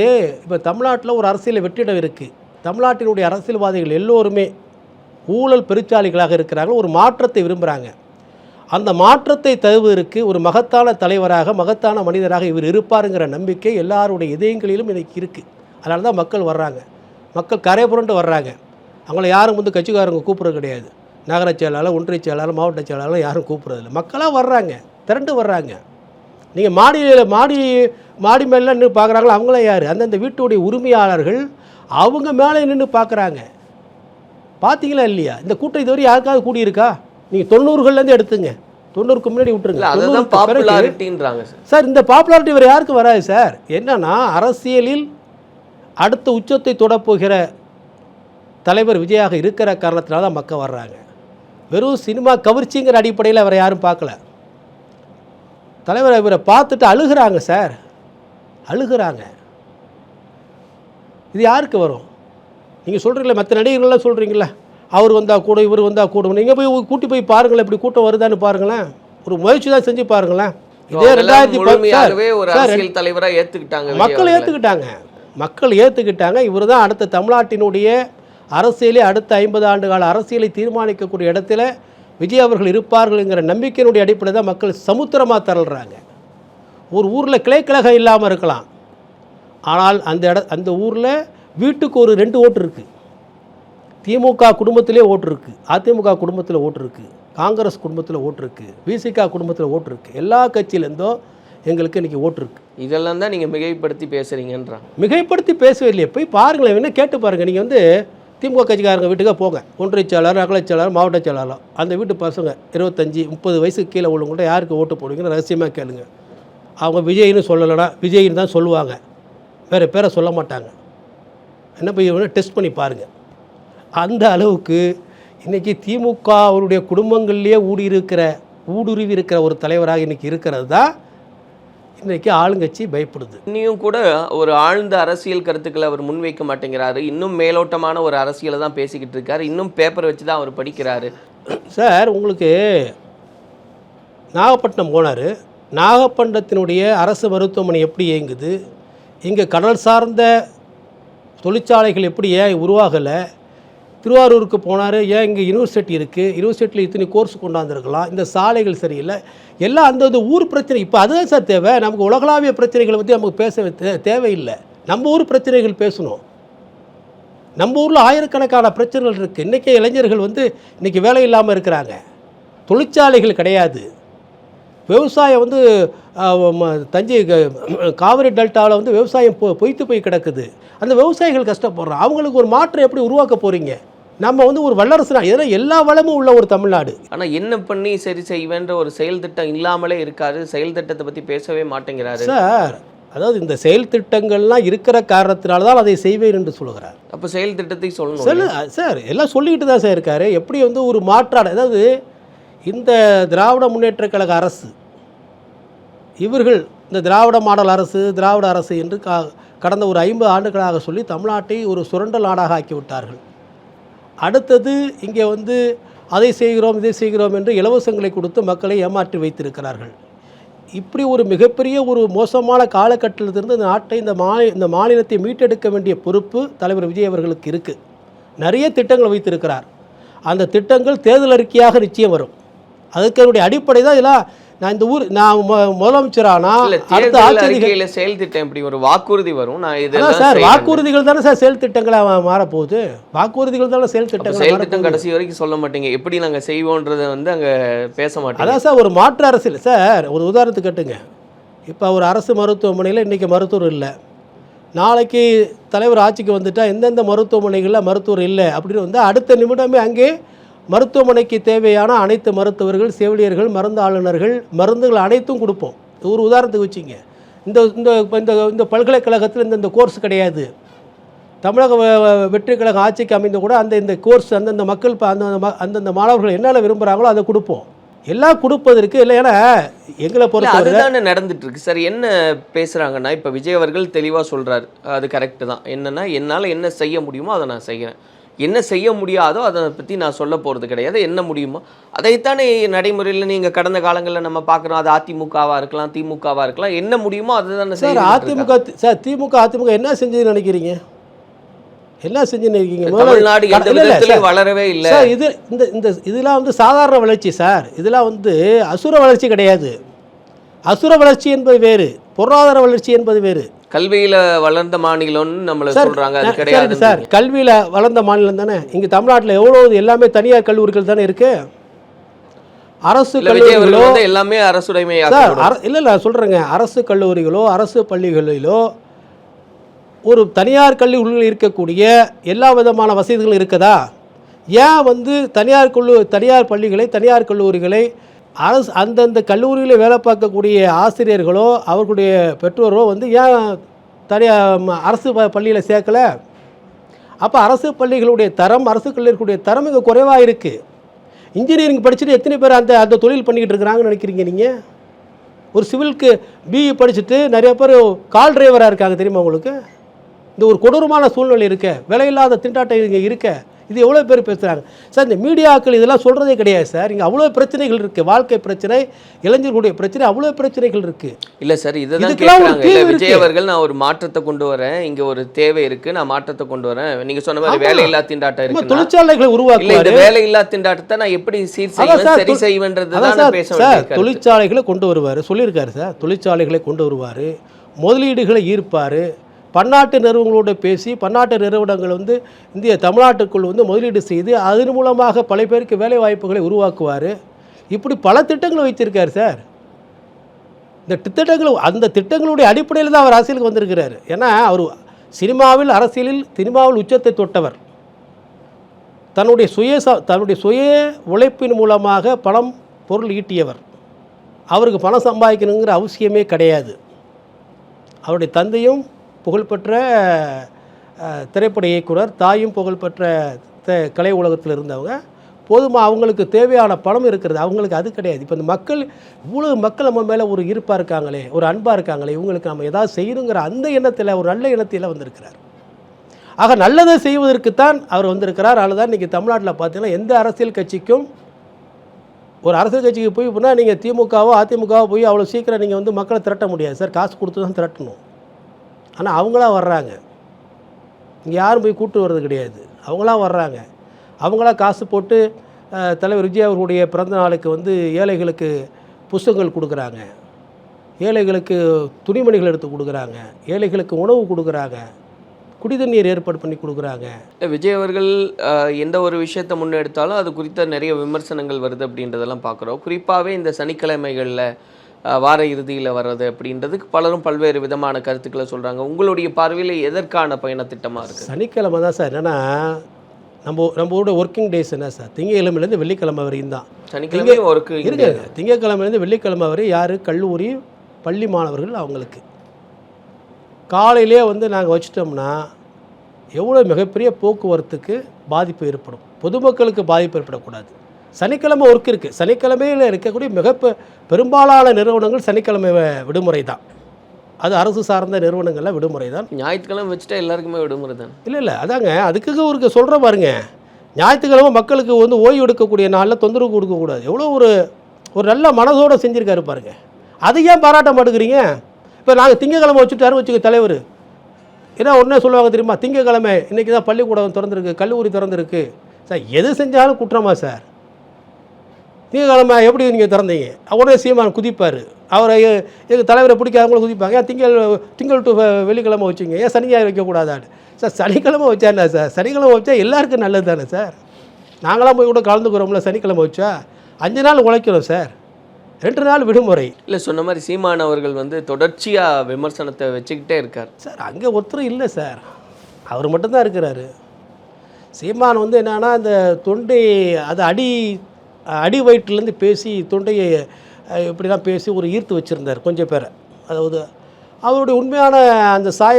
இப்போ தமிழ்நாட்டில் ஒரு அரசியல் வெற்றிடம் இருக்குது. தமிழ்நாட்டினுடைய அரசியல்வாதிகள் எல்லோருமே ஊழல் பெருச்சாளிகளாக இருக்கிறாங்க, ஒரு மாற்றத்தை விரும்புகிறாங்க. அந்த மாற்றத்தை தருவதற்கு ஒரு மகத்தான தலைவராக, மகத்தான மனிதராக இவர் இருப்பாருங்கிற நம்பிக்கை எல்லாருடைய இதயங்களிலும் இன்றைக்கி இருக்குது. அதனால தான் மக்கள் வர்றாங்க, மக்கள் கரை புரண்டு வர்றாங்க. அவங்கள யாரும் வந்து கட்சிக்காரங்க கூப்பிட்றது கிடையாது. நகர செயலாளர், ஒன்றிய செயலாளர், மாவட்ட செயலாளர் யாரும் கூப்பிட்றதில்ல. மக்களாக வர்றாங்க, திரண்டு வர்றாங்க. நீங்கள் மாடி மேலே நின்று பார்க்குறாங்களோ அவங்களாம் யார்? அந்தந்த வீட்டுடைய உரிமையாளர்கள் அவங்க மேலே நின்று பார்க்குறாங்க. பார்த்தீங்களா இல்லையா? இந்த கூட்டம் இதுவரை யாருக்காவது கூடியிருக்கா? நீங்கள் 90கள்லேருந்து எடுத்துங்க, 90க்கு முன்னாடி விட்டுருங்க. சார், இந்த பாப்புலாரிட்டி வேறு யாருக்கும் வராது சார். என்னன்னா, அரசியலில் அடுத்த உச்சத்தை தொடப்போகிற தலைவர் விஜயாக இருக்கிற காரணத்தினால தான் மக்கள் வர்றாங்க. வெறும் சினிமா கவர்ச்சிங்கிற அடிப்படையில் அவரை யாரும் பார்க்கல. தலைவர் இவரை பார்த்துட்டு அழுகிறாங்க சார், அழுகிறாங்க. இது யாருக்கு வரும்? நீங்கள் சொல்கிறீங்களே, மற்ற நடிகர்கள்லாம் சொல்கிறீங்களே, அவர் வந்தால் கூட இவர் வந்தால் கூட, நீங்கள் கூட்டி போய் பாருங்களேன், இப்படி கூட்டம் வருதான்னு பாருங்களேன். ஒரு முயற்சி தான் செஞ்சு பாருங்களேன். இதே 2010 தலைவராக ஏற்றுக்கிட்டாங்க, மக்கள் ஏற்றுக்கிட்டாங்க. இவர் தான் அடுத்த தமிழ்நாட்டினுடைய அரசியலே, அடுத்த 50 ஆண்டு கால அரசியலை தீர்மானிக்கக்கூடிய இடத்துல விஜய் அவர்கள் இருப்பார்கள்ங்கிற நம்பிக்கையினுடைய அடிப்படையில் தான் மக்கள் சமுத்திரமாக தரல்றாங்க. ஒரு ஊரில் கிளைக்கழகம் இல்லாமல் இருக்கலாம், ஆனால் அந்த ஊரில் வீட்டுக்கு ஒரு 2 ஓட்டு இருக்குது. திமுக குடும்பத்திலே ஓட்டு இருக்குது, அதிமுக குடும்பத்தில் ஓட்டு இருக்குது, காங்கிரஸ் குடும்பத்தில் ஓட்டு இருக்குது, விசிகா குடும்பத்தில் ஓட்டு இருக்குது. எல்லா கட்சியிலேருந்தும் எங்களுக்கு இன்றைக்கி ஓட்டு இருக்குது. இதெல்லாம் தான் நீங்கள் மிகைப்படுத்தி பேசுகிறீங்கன்றாங்க. மிகைப்படுத்தி பேசவே இல்லையே, போய் பாருங்களேன், என்ன கேட்டு பாருங்கள். நீங்கள் வந்து திமுக கட்சிக்காரங்க வீட்டுக்காக போங்க, ஒன்றிய செயலாளர், நகர செயலாளர், மாவட்ட செயலாளர், அந்த வீட்டு பசங்க 25-30 வயசுக்கு கீழே உள்ளவங்கள்ட்ட யாருக்கு ஓட்டு போடுவீங்கன்னு ரகசியமாக கேளுங்க. அவங்க விஜய்னு சொல்லலைன்னா விஜய்னு தான் சொல்லுவாங்க, வேறு பேரை சொல்ல மாட்டாங்க. என்ன போய் டெஸ்ட் பண்ணி பாருங்கள். அந்த அளவுக்கு இன்றைக்கி திமுக அவருடைய குடும்பங்கள்லேயே ஊடுருவி இருக்கிற ஒரு தலைவராக இன்றைக்கி இருக்கிறது தான் இன்றைக்கி ஆளுங்கட்சி பயப்படுது. இன்னும் கூட ஒரு ஆழ்ந்த அரசியல் கருத்துக்களை அவர் முன்வைக்க மாட்டேங்கிறாரு, இன்னும் மேலோட்டமான ஒரு அரசியலை தான் பேசிக்கிட்டு இருக்காரு, இன்னும் பேப்பர் வச்சு தான் அவர் படிக்கிறாரு. சார், உங்களுக்கு நாகப்பட்டினம் போனார், நாகப்பட்டினத்தினுடைய அரசு மருத்துவமனை எப்படி இயங்குது, இங்கே கடல் சார்ந்த தொழிற்சாலைகள் எப்படி ஏன் உருவாகலை, திருவாரூருக்கு போனார், ஏன் இங்கே யூனிவர்சிட்டி இருக்குது, யூனிவர்சிட்டியில் இத்தனை கோர்ஸ் கொண்டாந்துருக்கலாம், இந்த சாலைகள் சரியில்லை, எல்லாம் அந்தந்த ஊர் பிரச்சனை. இப்போ அதுதான் சார் தேவை. நமக்கு உலகளாவிய பிரச்சனைகளை பற்றி நமக்கு பேச தேவையில்லை, நம்ம ஊர் பிரச்சனைகள் பேசணும். நம்ம ஊரில் ஆயிரக்கணக்கான பிரச்சனைகள் இருக்குது. இன்றைக்கி இளைஞர்கள் வந்து இன்றைக்கி வேலை இல்லாமல் இருக்கிறாங்க. தொழிற்சாலைகள் கிடையாது. விவசாயம் வந்து தஞ்சை காவிரி டெல்டாவில் வந்து விவசாயம் பொய்த்து போய் கிடக்குது. அந்த விவசாயிகள் கஷ்டப்படுறோம். அவங்களுக்கு ஒரு மாற்றம் எப்படி உருவாக்க போகிறீங்க? நம்ம வந்து ஒரு வல்லரசு தான், ஏன்னா எல்லா வளமும் உள்ள ஒரு தமிழ்நாடு. ஆனால் என்ன பண்ணி சரி செய்வேன்ற ஒரு செயல் திட்டம் இல்லாமலே இருக்காரு. செயல் திட்டத்தை பற்றி பேசவே மாட்டேங்கிறாரு சார். அதாவது இந்த செயல் திட்டங்கள்லாம் இருக்கிற காரணத்தினால தான் அதை செய்வேன் என்று சொல்கிறார். அப்போ செயல் திட்டத்தை சொல்லணும் சார். எல்லாம் சொல்லிக்கிட்டு தான் சார் இருக்காரு. எப்படி வந்து ஒரு மாற்றாடு, அதாவது இந்த திராவிட முன்னேற்ற கழக அரசு, இவர்கள் இந்த திராவிட மாடல் அரசு, திராவிட அரசு என்று கடந்த ஒரு 50 ஆண்டுகளாக சொல்லி தமிழ்நாட்டை ஒரு சுரண்டல் நாடாக ஆக்கிவிட்டார்கள். அடுத்தது இங்கே வந்து அதை செய்கிறோம் இதை செய்கிறோம் என்று இலவசங்களை கொடுத்து மக்களை ஏமாற்றி வைத்திருக்கிறார்கள். இப்படி ஒரு மிகப்பெரிய ஒரு மோசமான காலகட்டத்திலிருந்து இந்த நாட்டை இந்த மாநிலத்தை மீட்டெடுக்க வேண்டிய பொறுப்பு தலைவர் விஜய் அவர்களுக்கு இருக்குது. நிறைய திட்டங்கள் வைத்திருக்கிறார். அந்த திட்டங்கள் தேர்தல் அறிக்கையாக நிச்சயம் வரும். அதுக்கு அடிப்படை தான் இதெல்லாம். நான் முதலமைச்சரானா அடுத்த ஆட்சியில் செயல் திட்டம் இப்படி ஒரு வாக்குறுதி வரும். நான் இதெல்லாம் சார் வாக்குறுதிகள் தானே சார் செயல் திட்டங்களாக மாறப்போகுது. வாக்குறுதிகள் தானே செயல் திட்டம் கடைசி வரைக்கும் சொல்ல மாட்டீங்க. எப்படி நாங்கள் செய்வோன்றதை வந்து அங்கே பேச மாட்டோம். அதான் சார் ஒரு மாற்று அரசியல் சார். ஒரு உதாரணத்துக்கு கேட்டுங்க. இப்போ ஒரு அரசு மருத்துவமனையில் இன்றைக்கி மருத்துவர் இல்லை, நாளைக்கு தலைவர் ஆட்சிக்கு வந்துட்டால் எந்தெந்த மருத்துவமனைகளில் மருத்துவர் இல்லை அப்படின்னு வந்து அடுத்த நிமிடமே அங்கே மருத்துவமனைக்கு தேவையான அனைத்து மருத்துவர்கள், செவிலியர்கள், மருந்து ஆளுநர்கள், மருந்துகள் அனைத்தும் கொடுப்போம். ஒரு உதாரணத்துக்கு வச்சுங்க. இந்த பல்கலைக்கழகத்தில் இந்த கோர்ஸ் கிடையாது. தமிழக வெற்றி கழகம் ஆட்சிக்கு அமைந்த கூட இந்த கோர்ஸ் அந்தந்த மக்கள் அந்தந்த மாணவர்கள் என்னென்ன விரும்புகிறாங்களோ அதை கொடுப்போம். எல்லாம் கொடுப்பதற்கு இல்லை. ஏன்னா எங்களை பொறுத்த அதுதானே நடந்துட்டு இருக்கு சார். என்ன பேசுகிறாங்கன்னா, இப்போ விஜய் அவர்கள் தெளிவாக சொல்கிறார், அது கரெக்டு தான். என்னென்னா, என்னால் என்ன செய்ய முடியுமோ அதை நான் செய்கிறேன், என்ன செய்ய முடியாதோ அதை பற்றி நான் சொல்ல போகிறது கிடையாது. என்ன முடியுமோ அதைத்தானே நடைமுறையில் நீங்கள் கடந்த காலங்களில் நம்ம பார்க்குறோம். அது அதிமுகவாக இருக்கலாம், திமுகவாக இருக்கலாம். என்ன முடியுமோ அதை தானே சார். அதிமுக சார், திமுக அதிமுக என்ன செஞ்சுன்னு நினைக்கிறீங்க? என்ன செஞ்சுன்னு இருக்கீங்க? தமிழ்நாடு எந்த விதத்திலையும் வளரவே இல்லை சார். இதெல்லாம் வந்து சாதாரண வளர்ச்சி சார். இதெல்லாம் வந்து அசுர வளர்ச்சி கிடையாது. அசுர வளர்ச்சி என்பது வேறு, பொருளாதார வளர்ச்சி என்பது வேறு. கல்வியில் வளர்ந்த மாநிலம்னு நம்மளை சொல்கிறாங்க. அது கிடையாது சார். கல்வியில் வளர்ந்த மாநிலம் தானே. இங்கே தமிழ்நாட்டில் எவ்வளோ எல்லாமே தனியார் கல்லூரிகள் தானே இருக்குது. அரசு கல்லூரிகளோ எல்லாமே அரசுடைமை சார். இல்லை சொல்கிறேங்க, அரசு கல்லூரிகளோ அரசு பள்ளிகளிலோ ஒரு தனியார் கல்லூரிகளில் இருக்கக்கூடிய எல்லா விதமான வசதிகளும் இருக்குதா? ஏன் வந்து தனியார் பள்ளிகளை, தனியார் கல்லூரிகளை அரசு அந்தந்த கல்லூரியில் வேலை பார்க்கக்கூடிய ஆசிரியர்களோ அவர்களுடைய பெற்றோரோ வந்து ஏன் அரசு பள்ளியில் சேர்க்கலை? அப்போ அரசு பள்ளிகளுடைய தரம், அரசு கல்லூரிகளுடைய தரம் இங்கே குறைவாக இருக்குது. இன்ஜினியரிங் படிச்சுட்டு எத்தனை பேர் அந்த தொழில் பண்ணிக்கிட்டு இருக்கிறாங்கன்னு நினைக்கிறீங்க நீங்கள்? ஒரு சிவிலுக்கு பிஇ படிச்சுட்டு நிறைய பேர் கால் டிரைவராக இருக்காங்க தெரியுமா உங்களுக்கு? இந்த ஒரு கொடூரமான சூழ்நிலை இருக்க, விலையில்லாத திண்டாட்டம் இங்கே இருக்க, இது எவ்வளோ பேர் பேசுகிறாங்க சார். இந்த மீடியாக்கள் இதெல்லாம் சொல்கிறதே கிடையாது சார். இங்கே அவ்வளோ பிரச்சனைகள் இருக்குது. வாழ்க்கை பிரச்சனை, இளைஞர்களுடைய பிரச்சனை, அவ்வளோ பிரச்சனைகள் இருக்குது. இல்லை சார், இதுதான் கேட்குறாங்க. இல்லை விஜய் அவர்கள், நான் ஒரு மாற்றத்தை கொண்டு வரேன், இங்கே ஒரு தேவை இருக்குது, நான் மாற்றத்தை கொண்டு வரேன். நீங்கள் சொன்ன மாதிரி வேலையில்லா திண்டாட்டம் இருக்குது, தொழிற்சாலைகளை உருவாக்க. இந்த வேலையில்லா திண்டாட்டத்தை நான் எப்படி சரி செய்வேன்றது தான் பேச சார். தொழிற்சாலைகளை கொண்டு வருவார் சொல்லியிருக்காரு சார். தொழிற்சாலைகளை கொண்டு வருவார், முதலீடுகளை ஈர்ப்பார், பன்னாட்டு நிறுவனங்களோட பேசி பன்னாட்டு நிறுவனங்கள் வந்து தமிழ்நாட்டுக்குள் வந்து முதலீடு செய்து அதன் மூலமாக பல பேருக்கு வேலை வாய்ப்புகளை உருவாக்குவார். இப்படி பல திட்டங்களை வைத்திருக்கார் சார். இந்த அந்த திட்டங்களுடைய அடிப்படையில் தான் அவர் அரசியலுக்கு வந்திருக்கிறார். ஏன்னா அவர் சினிமாவில் உச்சத்தை தொட்டவர். தன்னுடைய சுய உழைப்பின் மூலமாக பொருள் ஈட்டியவர். அவருக்கு பணம் சம்பாதிக்கணுங்கிற அவசியமே கிடையாது. அவருடைய தந்தையும் புகழ்பெற்ற திரைப்பட இயக்குனர், தாயும் புகழ்பெற்ற கலை உலகத்தில் இருந்தவங்க. போதுமா அவங்களுக்கு தேவையான பணம் இருக்கிறது, அவங்களுக்கு அது கிடையாது. இப்போ இந்த இவ்வளோ மக்கள் நம்ம மேலே ஒரு ஈர்ப்பாக இருக்காங்களே, ஒரு அன்பாக இருக்காங்களே, இவங்களுக்கு நம்ம ஏதாவது செய்யணுங்கிற அந்த எண்ணத்தில், ஒரு நல்ல எண்ணத்தில் வந்திருக்கிறார். ஆக நல்லதை செய்வதற்குத்தான் அவர் வந்திருக்கிறார். அதுதான் இன்றைக்கி தமிழ்நாட்டில் பார்த்தீங்கன்னா எந்த அரசியல் கட்சிக்கும், ஒரு அரசியல் கட்சிக்கு போய் போனால் நீங்கள் திமுகவோ அதிமுகவோ போய் அவ்வளோ சீக்கிரம் நீங்கள் வந்து மக்களை திரட்ட முடியாது சார். காசு கொடுத்து தான் திரட்டணும். ஆனால் அவங்களாம் வர்றாங்க, இங்கே யாரும் போய் கூட்டு வர்றது கிடையாது. அவங்களாம் வர்றாங்க, அவங்களாம் காசு போட்டு தலைவர் விஜய் அவர்களுடைய பிறந்த நாளுக்கு வந்து ஏழைகளுக்கு புஸ்தகங்கள் கொடுக்குறாங்க, ஏழைகளுக்கு துணிமணிகள் எடுத்து கொடுக்குறாங்க, ஏழைகளுக்கு உணவு கொடுக்குறாங்க. குடிதண்ணீர் ஏற்பாடு பண்ணி கொடுக்குறாங்க. விஜய் அவர்கள் எந்த ஒரு விஷயத்தை முன்னெடுத்தாலும் அது குறித்த நிறைய விமர்சனங்கள் வருது அப்படின்றதெல்லாம் பார்க்குறோம். குறிப்பாகவே இந்த சனிக்கிழமைகளில் வார இறுதியில் வர்றது அப்படின்றதுக்கு பலரும் பல்வேறு விதமான கருத்துக்களை சொல்கிறாங்க. உங்களுடைய பார்வையில் எதற்கான பயண திட்டமாக இருக்குது? சனிக்கிழமை தான் சார். என்னென்னா நம்மளோட ஒர்க்கிங் டேஸ் என்ன சார், திங்கக்கிழமையிலேருந்து வெள்ளிக்கிழமை வரையும் தான். சனிக்கிழமை ஒர்க்கு இருக்குங்க. திங்கக்கிழமையிலேருந்து வெள்ளிக்கிழமை வரை யார், கல்லூரி பள்ளி மாணவர்கள் அவங்களுக்கு காலையிலே வந்து நாங்கள் வச்சிட்டோம்னா எவ்வளோ மிகப்பெரிய போக்குவரத்துக்கு பாதிப்பு ஏற்படும், பொதுமக்களுக்கு பாதிப்பு ஏற்படக்கூடாது. சனிக்கிழமை ஒர்க் இருக்குது. சனிக்கிழமையில் இருக்கக்கூடிய பெரும்பாலான நிறுவனங்கள் சனிக்கிழமை விடுமுறை தான். அது அரசு சார்ந்த நிறுவனங்களில் விடுமுறை தான். ஞாயிற்றுக்கிழமை வச்சுட்டா எல்லாருக்குமே விடுமுறை தான். இல்லை அதாங்க, அதுக்கு ஒரு சொல்கிற பாருங்க, ஞாயிற்றுக்கிழமை மக்களுக்கு வந்து ஓய்வு எடுக்கக்கூடிய நாளில் தொந்தரவு கொடுக்கக்கூடாது. எவ்வளோ ஒரு நல்ல மனதோடு செஞ்சுருக்காரு பாருங்க. அதை ஏன் பாராட்ட மாட்டேங்கிறீங்க? இப்போ நாங்கள் திங்கக்கிழமை வச்சுட்டாரு வச்சுக்க தலைவர், ஏன்னா ஒன்றே சொல்லுவாங்க தெரியுமா, திங்கக்கிழமை இன்றைக்கி தான் பள்ளிக்கூடம் திறந்துருக்கு, கல்லூரி திறந்துருக்கு. சார் எது செஞ்சாலும் குற்றமா சார்? திங்கக்கிழமை எப்படி நீங்கள் திறந்தீங்க? உடனே சீமான் குதிப்பார். அவரை எங்கள் தலைவரை பிடிக்காதவங்களும் குதிப்பாங்க. ஏன் திங்கள் டு வெள்ளிக்கிழமை வச்சுங்க, ஏன் சனிக்கிழமை வைக்கக்கூடாதான்னு? சார் சனிக்கிழமை வச்சா என்ன சார்? சனிக்கிழமை வச்சா எல்லாருக்கும் நல்லது தானே சார்? நாங்களாம் போய் கூட கலந்துக்கிறோம்ல, சனிக்கிழமை வச்சா 5 நாள் உழைக்கிறோம் சார், 2 நாள் விடுமுறை. இல்லை சொன்ன மாதிரி சீமான் அவர்கள் வந்து தொடர்ச்சியாக விமர்சனத்தை வச்சுக்கிட்டே இருக்கார் சார். அங்கே ஒருத்தரும் இல்லை சார், அவர் மட்டும்தான் இருக்கிறாரு. சீமான் வந்து என்னன்னா இந்த தொண்டை அது அடி வயிற்றுலேருந்து பேசி தொண்டையை இப்படிலாம் பேசி ஒரு ஈர்த்து வச்சுருந்தார் கொஞ்சம் பேரை. அதாவது அவருடைய உண்மையான அந்த சாய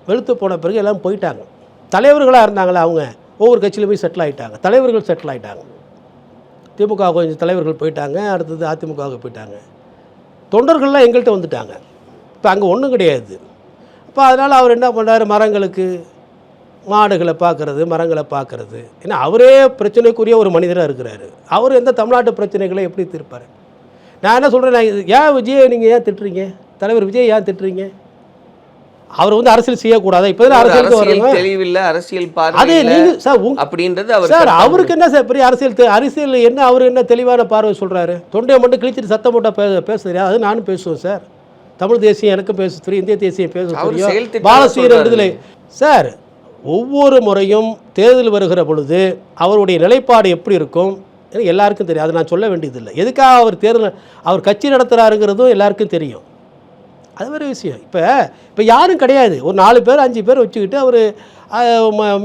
வெளுத்து போன பிறகு எல்லாம் போயிட்டாங்க. தலைவர்களாக இருந்தாங்களே அவங்க ஒவ்வொரு கட்சியில் போய் செட்டில் ஆகிட்டாங்க, தலைவர்கள் செட்டில் ஆகிட்டாங்க. திமுக கொஞ்சம் தலைவர்கள் போயிட்டாங்க, அடுத்தது அதிமுகவுக்கு போயிட்டாங்க. தொண்டர்கள்லாம் எங்கள்கிட்ட வந்துட்டாங்க. இப்போ அங்கே ஒன்றும் கிடையாது. இப்போ அதனால் அவர் என்ன பண்ணுறாரு, மரங்களுக்கு மாடுகளை பார்க்குறது, மரங்களை பார்க்குறது. ஏன்னா அவரே பிரச்சனைக்குரிய ஒரு மனிதராக இருக்கிறாரு. அவர் எந்த தமிழ்நாட்டு பிரச்சனைகளை எப்படி தீர்ப்பார்? நான் என்ன சொல்கிறேன், ஏன் விஜயை நீங்கள் ஏன் திட்டுறீங்க? தலைவர் விஜய் ஏன் திட்டுறீங்க? அவர் வந்து அரசியல் செய்யக்கூடாதா? இப்போ அரசியலுக்கு வரணும், தெளிவில்லை அரசியல் அதே நீங்கள் சார் அப்படின்றது சார். அவருக்கு என்ன சார் பெரிய அரசியல் என்ன? அவர் என்ன தெளிவான பார்வை சொல்கிறாரு? தொண்டையை மட்டும் கிழிச்சிட்டு சத்தம் போட்டால் பேசுறியா? அது நானும் பேசுவேன் சார். தமிழ் தேசியம் எனக்கும் பேச தெரியும், இந்திய தேசியம் பேச தெரியும், பாலஸ்தீன விடுதலை சார். ஒவ்வொரு முறையும் தேர்தல் வருகிற பொழுது அவருடைய நிலைப்பாடு எப்படி இருக்கும் எல்லாருக்கும் தெரியும். அதை நான் சொல்ல வேண்டியதில்லை. எதுக்காக அவர் கட்சி நடத்துகிறாருங்கிறதும் எல்லாருக்கும் தெரியும். அது வேறு விஷயம். இப்போ யாரும் கிடையாது. ஒரு 4 பேர் 5 பேர் வச்சுக்கிட்டு அவர்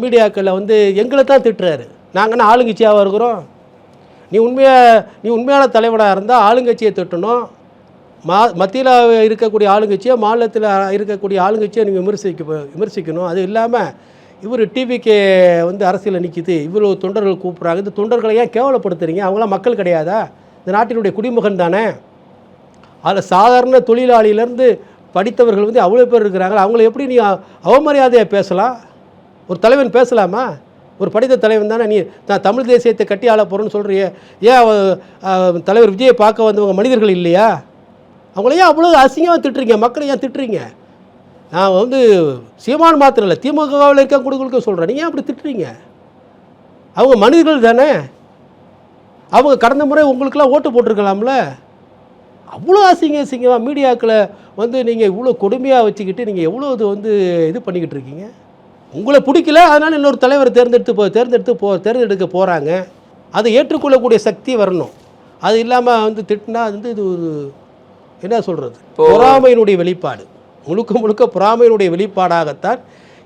மீடியாக்களில் வந்து எங்களை தான் திட்டுறாரு. நாங்கள் என்ன ஆளுங்கட்சியாக இருக்கிறோம்? நீ உண்மையான தலைவனாக இருந்தால் ஆளுங்கட்சியை திட்டணும். மத்தியில் இருக்கக்கூடிய ஆளுங்கட்சியை, மாநிலத்தில் இருக்கக்கூடிய ஆளுங்கட்சியை நீங்கள் விமர்சிக்கணும். அது இல்லாமல் இவர் டிவிக்கு வந்து அரசியலில் நிற்கிது, இவ்வளோ தொண்டர்கள் கூப்பிட்றாங்க, இந்த தொண்டர்களை ஏன் கேவலப்படுத்துறீங்க? அவங்களாம் மக்கள் கிடையாதா? இந்த நாட்டினுடைய குடிமகன் தானே. அதில் சாதாரண தொழிலாளியிலேருந்து படித்தவர்கள் வந்து அவ்வளோ பேர் இருக்கிறாங்க. அவங்கள எப்படி நீ அவமரியாதையாக பேசலாம்? ஒரு தலைவன் பேசலாமா? ஒரு படித்த தலைவன் தானே. நீ நான் தமிழ் தேசியத்தை கட்டி ஆள போகிறேன்னு சொல்கிறிய, ஏன் தலைவர் விஜயை பார்க்க வந்தவங்க மனிதர்கள் இல்லையா? அவங்கள ஏன் அவ்வளோ அசிங்கமாக திட்டுறீங்க? மக்களை ஏன் திட்டுறீங்க? நான் வந்து சீமான் மாத்திரம் இல்லை, திமுகவில் இருக்க கொடுக்க சொல்கிறேன். நீங்கள் ஏன் அப்படி திட்டுறீங்க? அவங்க மனிதர்கள் தானே. அவங்க கடந்த முறை உங்களுக்கெல்லாம் ஓட்டு போட்டிருக்கலாம்ல. அவ்வளோ அசிங்கமாக மீடியாக்களை வந்து நீங்கள் இவ்வளோ கொடுமையாக வச்சுக்கிட்டு நீங்கள் எவ்வளோ இது பண்ணிக்கிட்டு இருக்கீங்க. உங்களை பிடிக்கல, அதனால் இன்னொரு தலைவரை தேர்ந்தெடுக்க போகிறாங்க. அதை ஏற்றுக்கொள்ளக்கூடிய சக்தி வரணும். அது இல்லாமல் வந்து திட்டினா இது ஒரு என்ன சொல்கிறது, பொறாமையினுடைய வெளிப்பாடு, முழுக்க பொறாமையினுடைய வெளிப்பாடாகத்தான்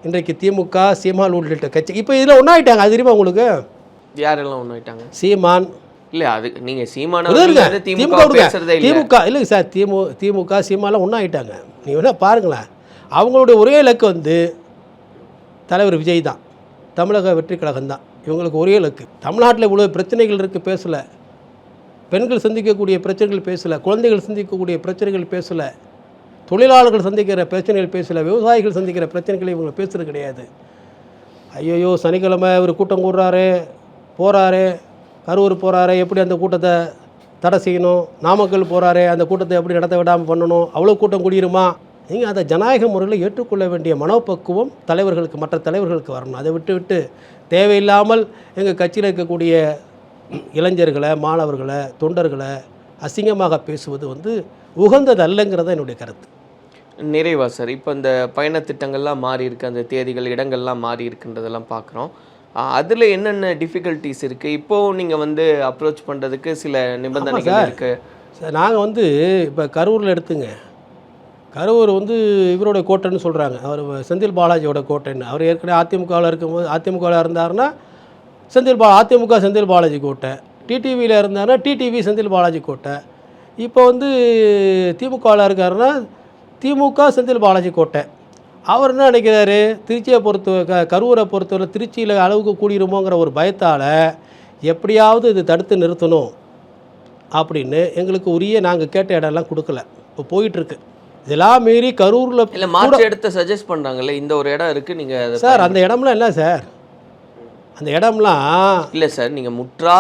இன்றைக்கு திமுக, சீமான் உள்ளிட்ட கட்சி இப்போ இதில் ஒன்றாயிட்டாங்க. அது தெரியுமா உங்களுக்கு? யாரெல்லாம் ஒன்றாயிட்டாங்க? சீமான் இல்லை, அது நீங்கள் சீமான திமுக இல்லைங்க சார், திமுக சீமான்லாம் ஒன்றாயிட்டாங்க. நீங்கள் வேணால் பாருங்களேன். அவங்களுடைய ஒரே இலக்கு வந்து தலைவர் விஜய் தான், தமிழக வெற்றி கழகம் தான். இவங்களுக்கு ஒரே இலக்கு. தமிழ்நாட்டில் இவ்வளோ பிரச்சனைகள் இருக்குது, பேசலை. பெண்கள் சந்திக்கக்கூடிய பிரச்சனைகள் பேசலை, குழந்தைகள் சந்திக்கக்கூடிய பிரச்சனைகள் பேசலை, தொழிலாளர்கள் சந்திக்கிற பிரச்சனைகள் பேசலை, விவசாயிகள் சந்திக்கிற பிரச்சனைகளை இவங்க பேசுகிறது கிடையாது. ஐயோ சனிக்கிழமை ஒரு கூட்டம் போகிறாரு, கரூர் போகிறாரு, எப்படி அந்த கூட்டத்தை தடை செய்யணும், நாமக்கல் போகிறாரு, அந்த கூட்டத்தை எப்படி நடத்த விடாமல் பண்ணணும், அவ்வளோ கூட்டம் கூடிருமா? நீங்கள் அதை ஜனநாயக முறையில் ஏற்றுக்கொள்ள வேண்டிய மனோப்பக்குவம் தலைவர்களுக்கு, மற்ற தலைவர்களுக்கு வரணும். அதை விட்டு தேவையில்லாமல் எங்கள் கட்சியில் இருக்கக்கூடிய இளைஞர்களை, மாணவர்களை, தொண்டர்களை அசிங்கமாக பேசுவது உகந்தது அல்லங்கிறத என்னுடைய கருத்து. நிறைவா சார், இப்போ இந்த பயண திட்டங்கள்லாம் மாறி இருக்கு, அந்த தேதிகள் இடங்கள்லாம் மாறி இருக்குன்றதெல்லாம் பார்க்குறோம். அதில் என்னென்ன டிஃபிகல்ட்டிஸ் இருக்குது? இப்போது நீங்கள் வந்து அப்ரோச் பண்ணுறதுக்கு சில நிபந்தனைகள் இருக்குது. சார் நாங்கள் வந்து இப்போ கரூரில் எடுத்துங்க, கரூர் வந்து இவரோட கோட்டைன்னு சொல்கிறாங்க, அவர் செந்தில் பாலாஜியோட கோட்டைன்னு. அவர் ஏற்கனவே அதிமுகவில் இருக்கும்போது, அதிமுகவில் இருந்தாருன்னா அதிமுக செந்தில் பாலாஜி கோட்டை, டிடிவியில் இருந்தாருன்னா டிடிவி செந்தில் பாலாஜி கோட்டை. இப்போ வந்து திமுகவில் இருக்காருன்னா திமுக செந்தில் பாலாஜி கோட்டை. அவர் என்ன நினைக்கிறாரு, திருச்சியை கரூரை பொறுத்தவரை திருச்சியில் அளவுக்கு கூடிருமோங்கிற ஒரு பயத்தால் எப்படியாவது இது தடுத்து நிறுத்தணும் அப்படின்னு எங்களுக்கு உரிய நாங்கள் கேட்ட இடம்லாம் கொடுக்கல. இப்போ போயிட்டுருக்கு. இதெல்லாம் மீறி கரூரில் இல்லை மாற்று இடத்த சஜஸ்ட் பண்ணுறாங்கல்ல, இந்த ஒரு இடம் இருக்குது நீங்கள் சார், அந்த இடம்லாம் இல்லை சார், அந்த இடம்லாம் இல்லை சார், நீங்கள் முற்றா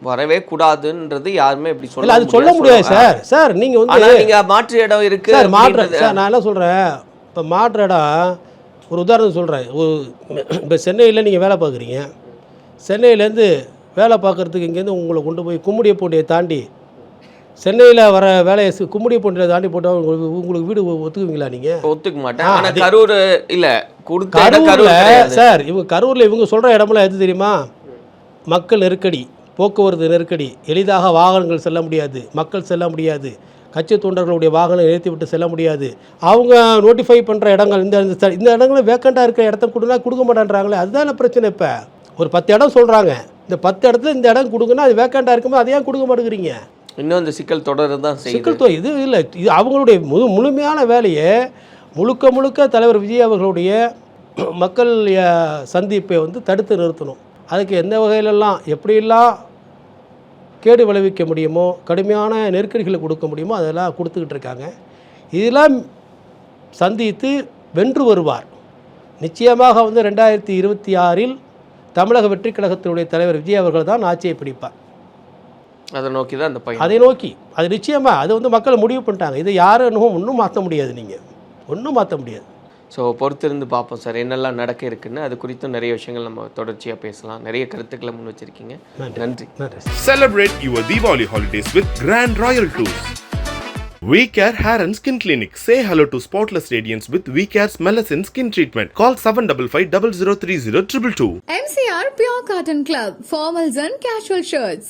வரவே கூடாதுன்றது யாருமே இப்படி இல்லை, அது சொல்ல முடியாது சார். சார் நீங்கள் வந்து நீங்கள் மாற்று இடம் இருக்குது சார், மாற்று சார் நான் என்ன சொல்கிறேன், இப்போ மாற்று இடம் ஒரு உதாரணம் சொல்கிறேன். இப்போ சென்னையில் நீங்கள் வேலை பார்க்குறீங்க, சென்னையிலேருந்து வேலை பார்க்குறதுக்கு இங்கேருந்து உங்களை கொண்டு போய் கும்மிடியப்பூண்டியை தாண்டி சென்னையில் வர வேலையை கும்மிடியப்பூண்டியை தாண்டி போட்டால் உங்களுக்கு வீடு ஒத்துக்குவீங்களா? நீங்கள் ஒத்துக்க மாட்டேன். ஆனால் கரூர் இல்லை கரூரில் சார், இவங்க கரூரில் இவங்க சொல்கிற இடமெல்லாம் எது தெரியுமா? மக்கள் நெருக்கடி, போக்குவரத்து நெருக்கடி, எளிதாக வாகனங்கள் செல்ல முடியாது, மக்கள் செல்ல முடியாது, கட்சி தொண்டர்களுடைய வாகனம் நிறுத்தி விட்டு செல்ல முடியாது. அவங்க நோட்டிஃபை பண்ணுற இடங்கள் இந்த இடங்களும் வேக்கண்ட்டாக இருக்கிற இடத்த கொடுக்க மாட்டேன்றாங்களே, அதுதான பிரச்சனை. இப்போ ஒரு 10 இடம் சொல்கிறாங்க, இந்த 10 இடத்துல இந்த இடம் கொடுங்கன்னா அது வேக்கண்ட்டாக இருக்கும்போது அதை ஏன் கொடுக்க மாட்டேங்கிறீங்க? இன்னும் இந்த சிக்கல் தொடர தான் சிக்கல் இது இல்லை, இது அவங்களுடைய முழுமையான வேலையை முழுக்க தலைவர் விஜய் அவர்களுடைய மக்கள் சந்திப்பை வந்து தடுத்து நிறுத்தணும். அதுக்கு எந்த வகையிலெல்லாம் எப்படியெல்லாம் கேடு விளைவிக்க முடியுமோ, கடுமையான நெருக்கடிகளை கொடுக்க முடியுமோ அதெல்லாம் கொடுத்துக்கிட்டு இருக்காங்க. இதெல்லாம் சந்தித்து வென்று வருவார். நிச்சயமாக வந்து 2026 தமிழக வெற்றி கழகத்தினுடைய தலைவர் விஜய் அவர்கள் தான் ஆட்சியை பிடிப்பார். அதை நோக்கி தான் அந்த பையன், அதை நோக்கி அது நிச்சயமாக அது வந்து மக்கள் முடிவு பண்ணிட்டாங்க. இதை யாரும் ஒன்றும் மாற்ற முடியாது, நீங்கள் ஒன்றும் மாற்ற முடியாது. ஸோ பொறுத்திருந்து பார்ப்போம் சார் என்னெல்லாம் நடக்க இருக்குன்னு. அது குறித்தும் நிறைய விஷயங்கள் நம்ம தொடர்ச்சியாக பேசலாம். நிறைய கருத்துக்களை முன் வச்சிருக்கீங்க. நன்றி. Celebrate your Diwali holidays with Grand Royal Tours. We Care Hair and Skin Clinic. Say hello to spotless radiance with We Care's Melasine Skin Treatment. Call 755 0030 222. MCR Pure Cotton Club, formals and casual shirts.